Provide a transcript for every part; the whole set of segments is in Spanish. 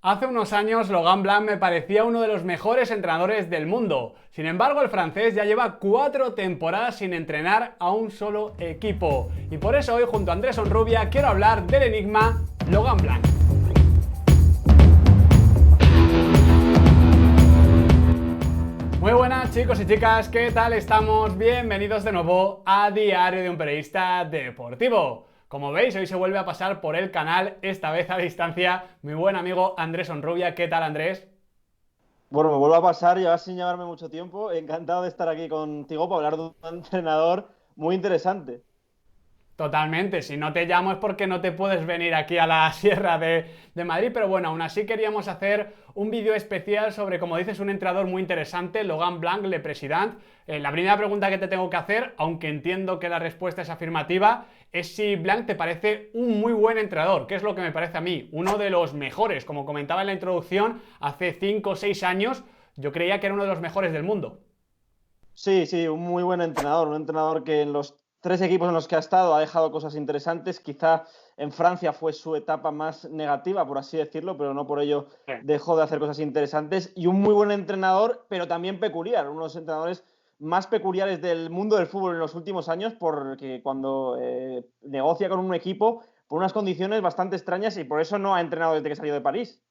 Hace unos años Logan Blanc me parecía uno de los mejores entrenadores del mundo. Sin embargo, el francés ya lleva 4 temporadas sin entrenar a un solo equipo. Y por eso hoy, junto a Andrés Onrubia, quiero hablar del enigma Logan Blanc. Muy buenas chicos y chicas, ¿qué tal estamos? Bienvenidos de nuevo a Diario de un Periodista Deportivo. Como veis, hoy se vuelve a pasar por el canal, esta vez a distancia, mi buen amigo Andrés Onrubia. ¿Qué tal, Andrés? Bueno, me vuelvo a pasar, llevas sin llamarme mucho tiempo. Encantado de estar aquí contigo para hablar de un entrenador muy interesante. Totalmente, si no te llamo es porque no te puedes venir aquí a la Sierra de Madrid, pero bueno, aún así queríamos hacer un vídeo especial sobre, como dices, un entrenador muy interesante, Logan Blanc, Le President. La primera pregunta que te tengo que hacer, aunque entiendo que la respuesta es afirmativa, es si Blanc te parece un muy buen entrenador, que es lo que me parece a mí, uno de los mejores. Como comentaba en la introducción, hace 5 o 6 años yo creía que era uno de los mejores del mundo. Sí, sí, un muy buen entrenador. Un entrenador que en los tres equipos en los que ha estado ha dejado cosas interesantes. Quizá en Francia fue su etapa más negativa, por así decirlo, pero no por ello dejó de hacer cosas interesantes. Y un muy buen entrenador, pero también peculiar. Uno de los entrenadores más peculiares del mundo del fútbol en los últimos años, porque cuando negocia con un equipo por unas condiciones bastante extrañas y por eso no ha entrenado desde que salió de París.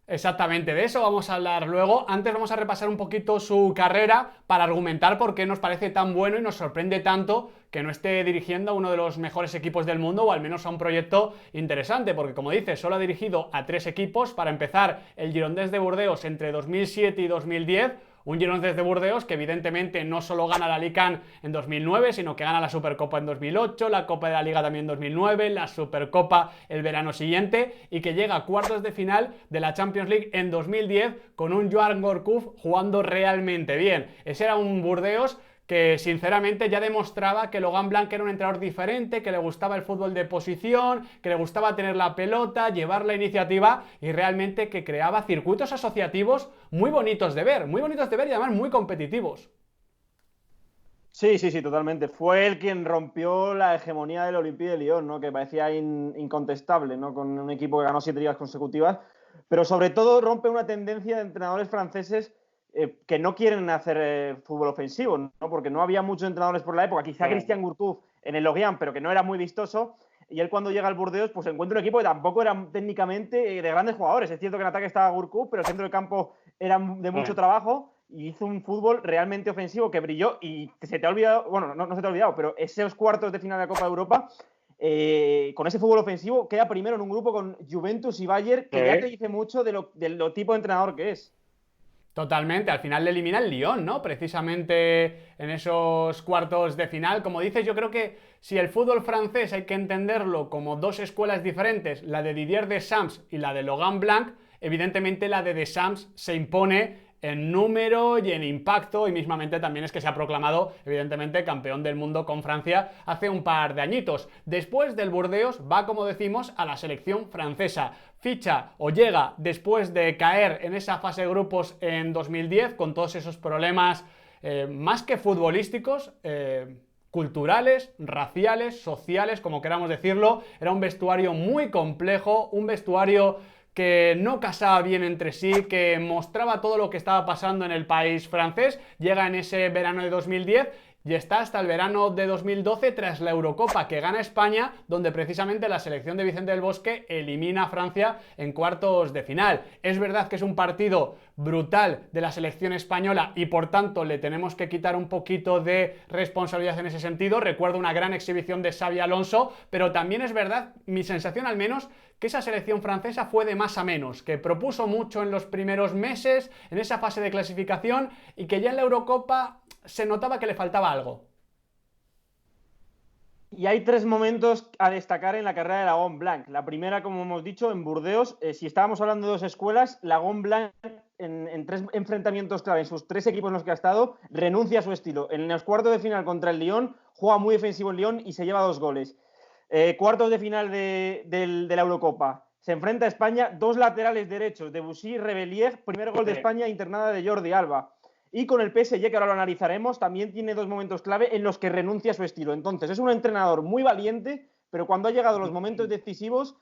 Exactamente, de eso vamos a hablar luego. Antes vamos a repasar un poquito su carrera para argumentar por qué nos parece tan bueno y nos sorprende tanto que no esté dirigiendo a uno de los mejores equipos del mundo, o al menos a un proyecto interesante, porque como dices, solo ha dirigido a 3 equipos. Para empezar, el Girondins de Burdeos entre 2007 y 2010, un Girondins de Burdeos que evidentemente no solo gana la Liga en 2009, sino que gana la Supercopa en 2008, la Copa de la Liga también en 2009, la Supercopa el verano siguiente, y que llega a cuartos de final de la Champions League en 2010 con un Joan Gourcuff jugando realmente bien. Ese era un Burdeos que sinceramente ya demostraba que Logan Blanc era un entrenador diferente, que le gustaba el fútbol de posición, que le gustaba tener la pelota, llevar la iniciativa, y realmente que creaba circuitos asociativos muy bonitos de ver, y además muy competitivos. Sí, sí, sí, totalmente. Fue él quien rompió la hegemonía del Olympique de Lyon, ¿no? Que parecía incontestable, ¿no? Con un equipo que ganó 7 ligas consecutivas. Pero sobre todo rompe una tendencia de entrenadores franceses que no quieren hacer fútbol ofensivo, ¿no? Porque no había muchos entrenadores por la época. Quizá Christian Gourcuff en el Lorient, pero que no era muy vistoso. Y él cuando llega al Burdeos, pues encuentra un equipo que tampoco era técnicamente de grandes jugadores. Es cierto que en ataque estaba Gourcuff, pero el centro del campo era de mucho trabajo y hizo un fútbol realmente ofensivo que brilló. Y se te ha olvidado, bueno, no se te ha olvidado, pero esos cuartos de final de la Copa de Europa, con ese fútbol ofensivo, queda primero en un grupo con Juventus y Bayern, que ya te dice mucho de lo tipo de entrenador que es. Totalmente, al final le elimina el Lyon, ¿no? Precisamente en esos cuartos de final. Como dices, yo creo que si el fútbol francés hay que entenderlo como dos escuelas diferentes, la de Didier Deschamps y la de Logan Blanc, evidentemente la de Deschamps se impone en número y en impacto, y mismamente también es que se ha proclamado evidentemente campeón del mundo con Francia hace un par de añitos. Después del Burdeos va, como decimos, a la selección francesa, ficha o llega después de caer en esa fase de grupos en 2010 con todos esos problemas más que futbolísticos, culturales, raciales, sociales, como queramos decirlo. Era un vestuario muy complejo, un vestuario que no casaba bien entre sí, que mostraba todo lo que estaba pasando en el país francés. Llega en ese verano de 2010 y está hasta el verano de 2012 tras la Eurocopa que gana España, donde precisamente la selección de Vicente del Bosque elimina a Francia en cuartos de final. Es verdad que es un partido brutal de la selección española y por tanto le tenemos que quitar un poquito de responsabilidad en ese sentido. Recuerdo una gran exhibición de Xabi Alonso, pero también es verdad, mi sensación al menos, que esa selección francesa fue de más a menos, que propuso mucho en los primeros meses, en esa fase de clasificación, y que ya en la Eurocopa se notaba que le faltaba algo. Y hay 3 momentos a destacar en la carrera de Laurent Blanc. La primera, como hemos dicho, en Burdeos. Si estábamos hablando de 2 escuelas, Laurent Blanc en 3 enfrentamientos clave, en sus 3 equipos en los que ha estado, renuncia a su estilo. En los cuartos de final contra el Lyon, juega muy defensivo el Lyon y se lleva 2 goles. Cuartos de final de la Eurocopa. Se enfrenta a España, 2 laterales derechos, Debussy y Rebellier, primer gol de España, internada de Jordi Alba. Y con el PSG, que ahora lo analizaremos, también tiene 2 momentos clave en los que renuncia a su estilo. Entonces, es un entrenador muy valiente, pero cuando ha llegado los momentos decisivos,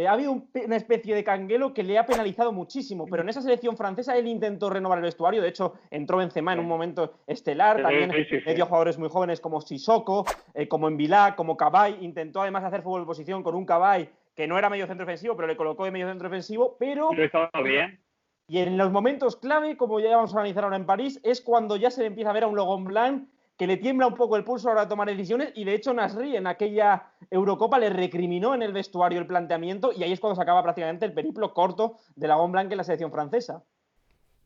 ha habido una especie de canguelo que le ha penalizado muchísimo, pero en esa selección francesa él intentó renovar el vestuario, de hecho entró Benzema en un momento estelar, también dio jugadores muy jóvenes como Sissoko, como Envilá, como Cabaye, intentó además hacer fútbol de posición con un Cabaye que no era medio centro ofensivo, pero le colocó de medio centro ofensivo, pero... Lo hizo bien. Y en los momentos clave, como ya vamos a analizar ahora en París, es cuando ya se le empieza a ver a un Laurent Blanc que le tiembla un poco el pulso a la hora de tomar decisiones, y de hecho Nasri en aquella Eurocopa le recriminó en el vestuario el planteamiento, y ahí es cuando se acaba prácticamente el periplo corto de Laurent Blanc en la selección francesa.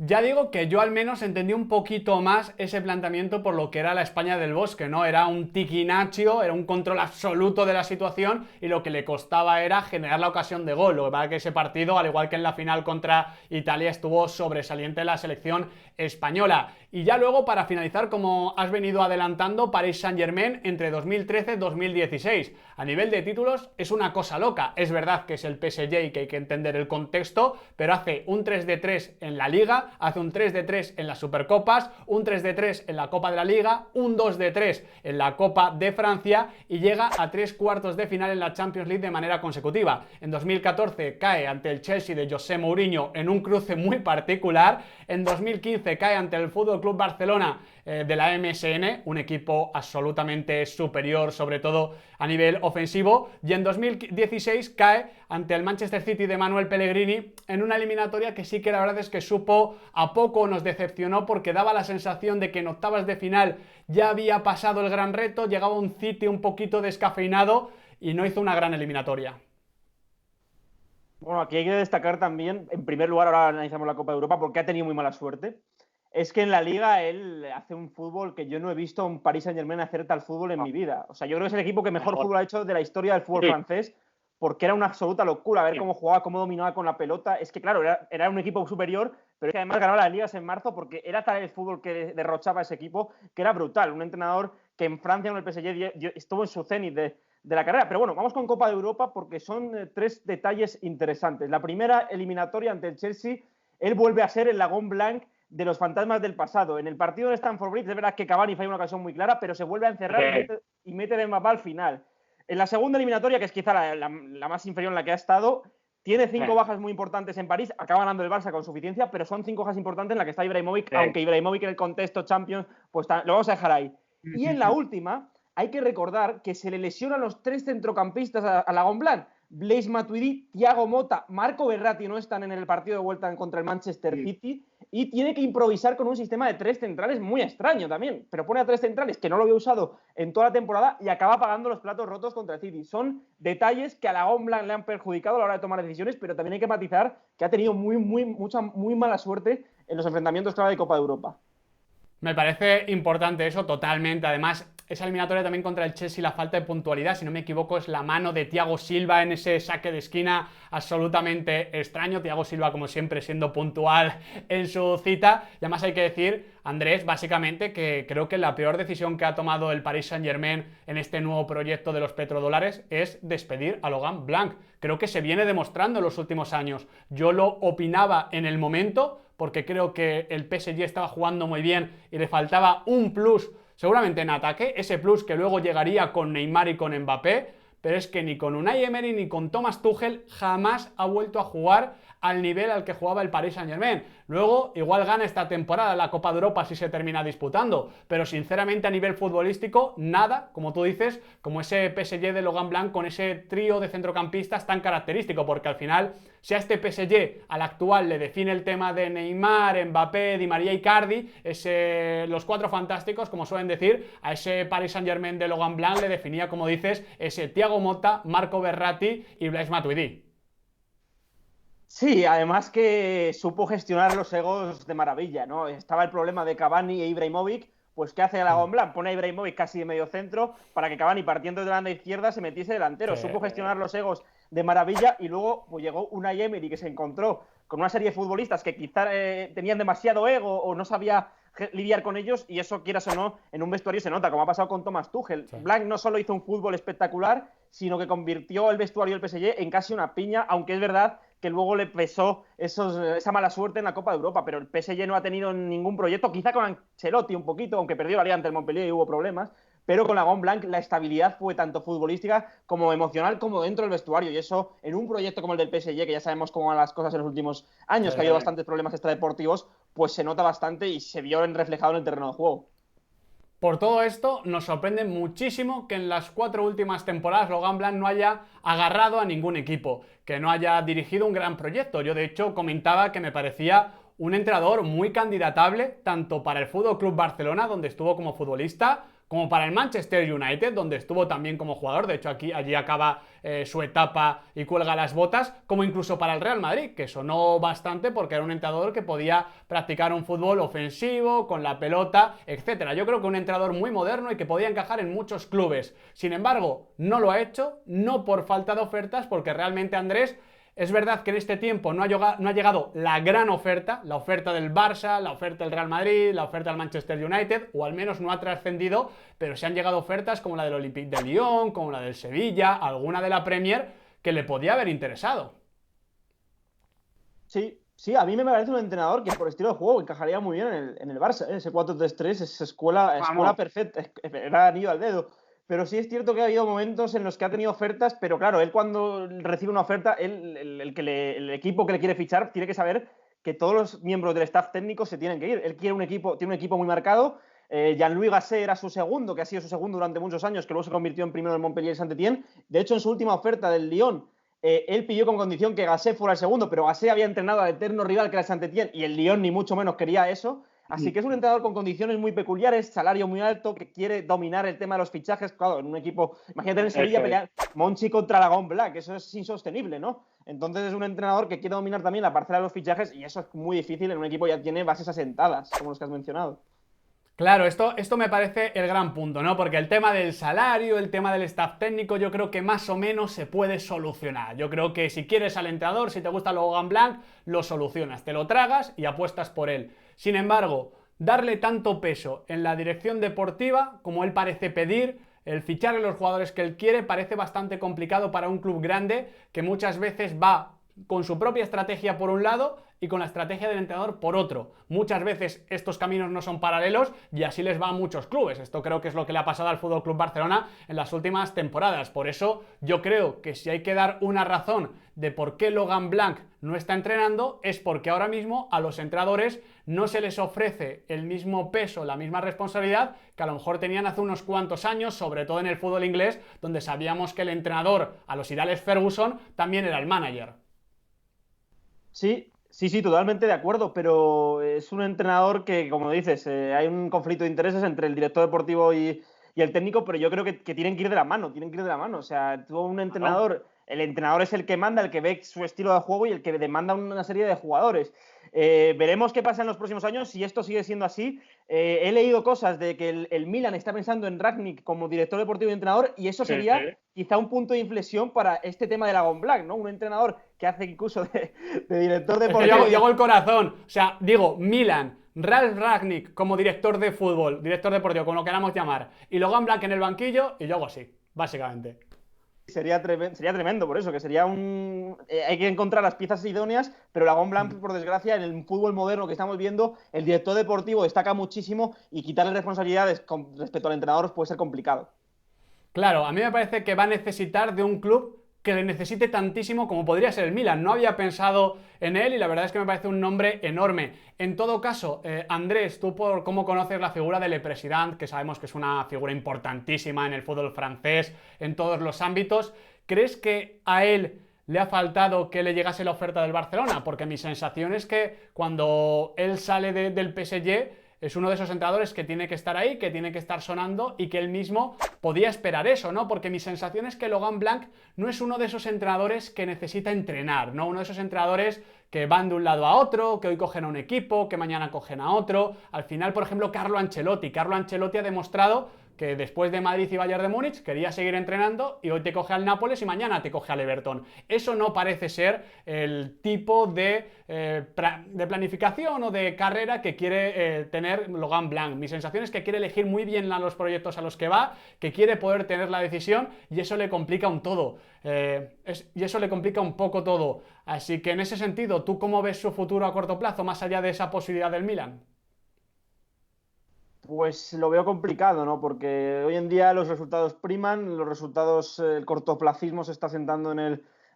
Ya digo que yo al menos entendí un poquito más ese planteamiento por lo que era la España del Bosque, ¿no? Era un tiquinaccio, era un control absoluto de la situación y lo que le costaba era generar la ocasión de gol. Lo que pasa es que ese partido, al igual que en la final contra Italia, estuvo sobresaliente la selección española. Y ya luego, para finalizar, como has venido adelantando, Paris Saint-Germain entre 2013 y 2016. A nivel de títulos es una cosa loca. Es verdad que es el PSG y que hay que entender el contexto, pero hace un 3-3 en la Liga, hace un 3-3 en las Supercopas, un 3-3 en la Copa de la Liga, un 2-3 en la Copa de Francia y llega a 3/4 de final en la Champions League de manera consecutiva. En 2014 cae ante el Chelsea de José Mourinho en un cruce muy particular. En 2015 cae ante el FC Barcelona de la MSN, un equipo absolutamente superior, sobre todo a nivel ofensivo, y en 2016 cae ante el Manchester City de Manuel Pellegrini en una eliminatoria que sí que la verdad es que supo a poco, nos decepcionó porque daba la sensación de que en octavas de final ya había pasado el gran reto, llegaba un City un poquito descafeinado y no hizo una gran eliminatoria. Bueno, aquí hay que destacar también, en primer lugar, ahora analizamos la Copa de Europa porque ha tenido muy mala suerte. Es que en la Liga él hace un fútbol que yo no he visto a un Paris Saint-Germain hacer tal fútbol en mi vida. O sea, yo creo que es el equipo que mejor fútbol ha hecho de la historia del fútbol francés, porque era una absoluta locura ver cómo jugaba, cómo dominaba con la pelota. Es que, claro, era un equipo superior, pero es que además ganaba las ligas en marzo porque era tal el fútbol que derrochaba ese equipo que era brutal. Un entrenador que en Francia, con el PSG, estuvo en su cenit de la carrera. Pero bueno, vamos con Copa de Europa porque son tres detalles interesantes. La primera eliminatoria ante el Chelsea, él vuelve a ser el Laurent Blanc de los fantasmas del pasado. En el partido de Stamford Bridge, es verdad que Cavani falla una ocasión muy clara, pero se vuelve a encerrar y mete de mapa al final. En la segunda eliminatoria, que es quizá la más inferior en la que ha estado, tiene 5 bajas muy importantes en París, acaba ganando el Barça con suficiencia, pero son 5 bajas importantes en la que está Ibrahimovic, aunque Ibrahimovic en el contexto Champions, pues lo vamos a dejar ahí. Y en la última, hay que recordar que se le lesionan los 3 centrocampistas a Laurent Blanc. Blaise Matuidi, Thiago Motta, Marco Verratti no están en el partido de vuelta contra el Manchester City y tiene que improvisar con un sistema de 3 centrales muy extraño también, pero pone a 3 centrales que no lo había usado en toda la temporada y acaba pagando los platos rotos contra el City. Son detalles que a Laurent Blanc le han perjudicado a la hora de tomar decisiones, pero también hay que matizar que ha tenido muy mala suerte en los enfrentamientos clave de Copa de Europa. Me parece importante eso totalmente. Además, esa eliminatoria también contra el Chelsea, la falta de puntualidad, si no me equivoco, es la mano de Thiago Silva en ese saque de esquina absolutamente extraño. Thiago Silva, como siempre, siendo puntual en su cita. Y además hay que decir, Andrés, básicamente, que creo que la peor decisión que ha tomado el Paris Saint-Germain en este nuevo proyecto de los petrodólares es despedir a Laurent Blanc. Creo que se viene demostrando en los últimos años. Yo lo opinaba en el momento, porque creo que el PSG estaba jugando muy bien y le faltaba un plus, seguramente en ataque, ese plus que luego llegaría con Neymar y con Mbappé, pero es que ni con Unai Emery ni con Thomas Tuchel jamás ha vuelto a jugar al nivel al que jugaba el Paris Saint-Germain. Luego, igual gana esta temporada la Copa de Europa si se termina disputando, pero sinceramente a nivel futbolístico, nada, como tú dices, como ese PSG de Laurent Blanc con ese trío de centrocampistas tan característico, porque al final, si a este PSG, al actual, le define el tema de Neymar, Mbappé, Di María y Icardi, los 4 fantásticos, como suelen decir, a ese Paris Saint-Germain de Laurent Blanc le definía, como dices, ese Thiago Motta, Marco Verratti y Blaise Matuidi. Sí, además que supo gestionar los egos de maravilla, ¿no? Estaba el problema de Cavani e Ibrahimovic, pues ¿qué hace Laurent Blanc? Pone a Ibrahimovic casi de medio centro para que Cavani, partiendo de la banda izquierda, se metiese delantero. Sí. Supo gestionar los egos de maravilla y luego pues, llegó Unai Emery que se encontró con una serie de futbolistas que quizá tenían demasiado ego o no sabía lidiar con ellos, y eso, quieras o no, en un vestuario se nota, como ha pasado con Thomas Tuchel. Sí. Blanc no solo hizo un fútbol espectacular, sino que convirtió el vestuario del PSG en casi una piña, aunque es verdad que luego le pesó esa mala suerte en la Copa de Europa, pero el PSG no ha tenido ningún proyecto, quizá con Ancelotti un poquito, aunque perdió la liga ante el Montpellier y hubo problemas, pero con Laurent Blanc la estabilidad fue tanto futbolística como emocional como dentro del vestuario, y eso en un proyecto como el del PSG, que ya sabemos cómo van las cosas en los últimos años, que ha habido bastantes problemas extradeportivos, pues se nota bastante y se vio reflejado en el terreno de juego. Por todo esto, nos sorprende muchísimo que en las 4 últimas temporadas Laurent Blanc no haya agarrado a ningún equipo, que no haya dirigido un gran proyecto. Yo, de hecho, comentaba que me parecía un entrenador muy candidatable tanto para el Fútbol Club Barcelona, donde estuvo como futbolista, como para el Manchester United, donde estuvo también como jugador. De hecho, allí acaba su etapa y cuelga las botas, como incluso para el Real Madrid, que sonó bastante porque era un entrenador que podía practicar un fútbol ofensivo, con la pelota, etcétera. Yo creo que un entrenador muy moderno y que podía encajar en muchos clubes. Sin embargo, no lo ha hecho, no por falta de ofertas, porque realmente Andrés, es verdad que en este tiempo no ha llegado la gran oferta, la oferta del Barça, la oferta del Real Madrid, la oferta del Manchester United, o al menos no ha trascendido, pero se han llegado ofertas como la del Olympique de Lyon, como la del Sevilla, alguna de la Premier, que le podía haber interesado. Sí, sí, a mí me parece un entrenador que por estilo de juego encajaría muy bien en el Barça, ¿eh? Ese 4-3-3, esa escuela perfecta, era anillo al dedo. Pero sí es cierto que ha habido momentos en los que ha tenido ofertas, pero claro, él cuando recibe una oferta, el equipo que le quiere fichar tiene que saber que todos los miembros del staff técnico se tienen que ir. Él quiere tiene un equipo muy marcado. Jean-Louis Gasset era su segundo, que ha sido su segundo durante muchos años, que luego se convirtió en primero del Montpellier y Saint-Étienne. De hecho, en su última oferta del Lyon, él pidió con condición que Gasset fuera el segundo, pero Gasset había entrenado al eterno rival que era el Saint-Étienne y el Lyon ni mucho menos quería eso. Así que es un entrenador con condiciones muy peculiares, salario muy alto, que quiere dominar el tema de los fichajes. Claro, en un equipo, imagínate en Sevilla pelear Monchi contra Laurent Blanc, eso es insostenible, ¿no? Entonces es un entrenador que quiere dominar también la parcela de los fichajes y eso es muy difícil en un equipo que ya tiene bases asentadas, como los que has mencionado. Claro, esto me parece el gran punto, ¿no? Porque el tema del salario, el tema del staff técnico, yo creo que más o menos se puede solucionar. Yo creo que si quieres al entrenador, si te gusta Laurent Blanc, lo solucionas, te lo tragas y apuestas por él. Sin embargo, darle tanto peso en la dirección deportiva, como él parece pedir, el fichar a los jugadores que él quiere, parece bastante complicado para un club grande que muchas veces va con su propia estrategia por un lado y con la estrategia del entrenador por otro. Muchas veces estos caminos no son paralelos y así les va a muchos clubes. Esto creo que es lo que le ha pasado al Fútbol Club Barcelona en las últimas temporadas. Por eso yo creo que si hay que dar una razón de por qué Laurent Blanc no está entrenando, es porque ahora mismo a los entrenadores no se les ofrece el mismo peso, la misma responsabilidad que a lo mejor tenían hace unos cuantos años, sobre todo en el fútbol inglés, donde sabíamos que el entrenador, a los Sir Alex Ferguson, también era el manager. Sí, sí, sí, totalmente de acuerdo, pero es un entrenador que, como dices, hay un conflicto de intereses entre el director deportivo y el técnico, pero yo creo que tienen que ir de la mano, tienen que ir de la mano. O sea, tú un entrenador, el entrenador es el que manda, el que ve su estilo de juego y el que demanda una serie de jugadores. Veremos qué pasa en los próximos años si esto sigue siendo así. He leído cosas de que el Milan está pensando en Rangnick como director deportivo y entrenador y eso sería quizá un punto de inflexión para este tema de Laurent Blanc, ¿no? Un entrenador que hace incluso de director deportivo. Es que llegó el corazón. O sea, digo, Milan, Ralf Rangnick como director de fútbol, director deportivo, como lo queramos llamar, y Laurent Blanc en el banquillo, y yo hago así, básicamente. Sería tremendo por eso, que sería hay que encontrar las piezas idóneas, pero Laurent Blanc, por desgracia, en el fútbol moderno que estamos viendo, el director deportivo destaca muchísimo y quitarle responsabilidades con respecto al entrenador puede ser complicado. Claro, a mí me parece que va a necesitar de un club que le necesite tantísimo como podría ser el Milan. No había pensado en él y la verdad es que me parece un nombre enorme. En todo caso, Andrés, tú por cómo conoces la figura del President, que sabemos que es una figura importantísima en el fútbol francés, en todos los ámbitos, ¿crees que a él le ha faltado que le llegase la oferta del Barcelona? Porque mi sensación es que cuando él sale del PSG es uno de esos entrenadores que tiene que estar ahí, que tiene que estar sonando y que él mismo podía esperar eso, ¿no? Porque mi sensación es que Laurent Blanc no es uno de esos entrenadores que necesita entrenar, ¿no? Uno de esos entrenadores que van de un lado a otro, que hoy cogen a un equipo, que mañana cogen a otro. Al final, por ejemplo, Carlo Ancelotti ha demostrado que después de Madrid y Bayern de Múnich quería seguir entrenando y hoy te coge al Nápoles y mañana te coge al Everton. Eso no parece ser el tipo de planificación o de carrera que quiere tener Laurent Blanc. Mi sensación es que quiere elegir muy bien a los proyectos a los que va, que quiere poder tener la decisión y eso le complica un todo. Y eso le complica un poco todo. Así que en ese sentido, ¿tú cómo ves su futuro a corto plazo, más allá de esa posibilidad del Milan? Pues lo veo complicado, ¿no? Porque hoy en día los resultados priman, los resultados, el cortoplacismo se está sentando en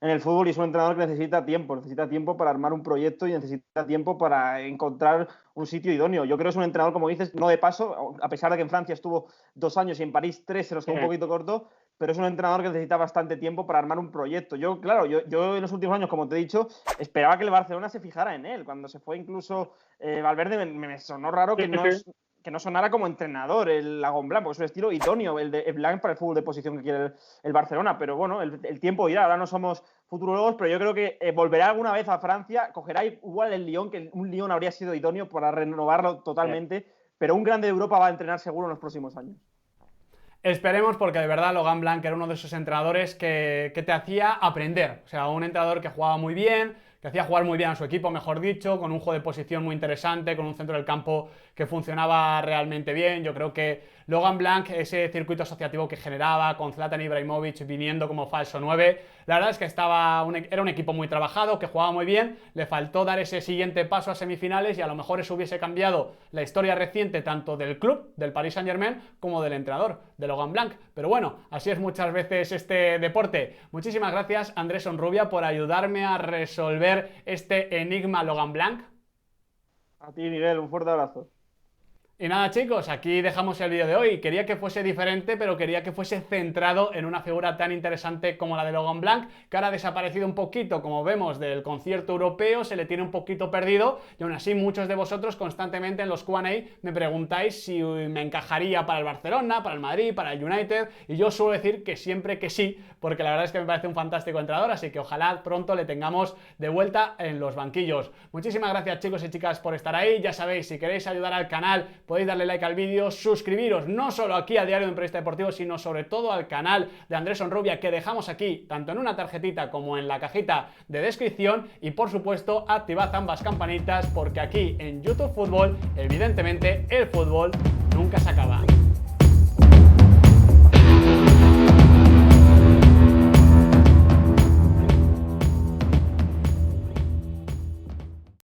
el fútbol y es un entrenador que necesita tiempo para armar un proyecto y necesita tiempo para encontrar un sitio idóneo. Yo creo que es un entrenador, como dices, no de paso, a pesar de que en Francia estuvo 2 años y en París 3, se nos quedó un poquito corto, pero es un entrenador que necesita bastante tiempo para armar un proyecto. Yo en los últimos años, como te he dicho, esperaba que el Barcelona se fijara en él. Cuando se fue incluso Valverde, me sonó raro que no sonara como entrenador el Lagon Blanc, porque es un estilo idóneo el Blanc para el fútbol de posición que quiere el Barcelona. Pero bueno, el tiempo irá, ahora no somos futurólogos, pero yo creo que volverá alguna vez a Francia, cogerá igual el Lyon, que un Lyon habría sido idóneo para renovarlo totalmente, pero un grande de Europa va a entrenar seguro en los próximos años. Esperemos, porque de verdad Laurent Blanc era uno de esos entrenadores que te hacía aprender. O sea, un entrenador que jugaba muy bien, que hacía jugar muy bien a su equipo, mejor dicho, con un juego de posición muy interesante, con un centro del campo que funcionaba realmente bien. Yo creo que Laurent Blanc, ese circuito asociativo que generaba con Zlatan Ibrahimovic viniendo como falso 9, la verdad es que era un equipo muy trabajado, que jugaba muy bien, le faltó dar ese siguiente paso a semifinales y a lo mejor eso hubiese cambiado la historia reciente tanto del club, del Paris Saint-Germain, como del entrenador, de Laurent Blanc. Pero bueno, así es muchas veces este deporte. Muchísimas gracias, Andrés Onrubia, por ayudarme a resolver este enigma Laurent Blanc. A ti, Miguel, un fuerte abrazo. Y nada, chicos, aquí dejamos el vídeo de hoy. Quería que fuese diferente, pero quería que fuese centrado en una figura tan interesante como la de Laurent Blanc, que ahora ha desaparecido un poquito, como vemos, del concierto europeo, se le tiene un poquito perdido, y aún así muchos de vosotros constantemente en los Q&A me preguntáis si me encajaría para el Barcelona, para el Madrid, para el United, y yo suelo decir que siempre que sí, porque la verdad es que me parece un fantástico entrenador, así que ojalá pronto le tengamos de vuelta en los banquillos. Muchísimas gracias, chicos y chicas, por estar ahí. Ya sabéis, si queréis ayudar al canal, podéis darle like al vídeo, suscribiros no solo aquí a Diario de un Periodista Deportivo, sino sobre todo al canal de Andrés Onrubia, que dejamos aquí tanto en una tarjetita como en la cajita de descripción, y por supuesto activad ambas campanitas, porque aquí en YouTube Fútbol evidentemente el fútbol nunca se acaba.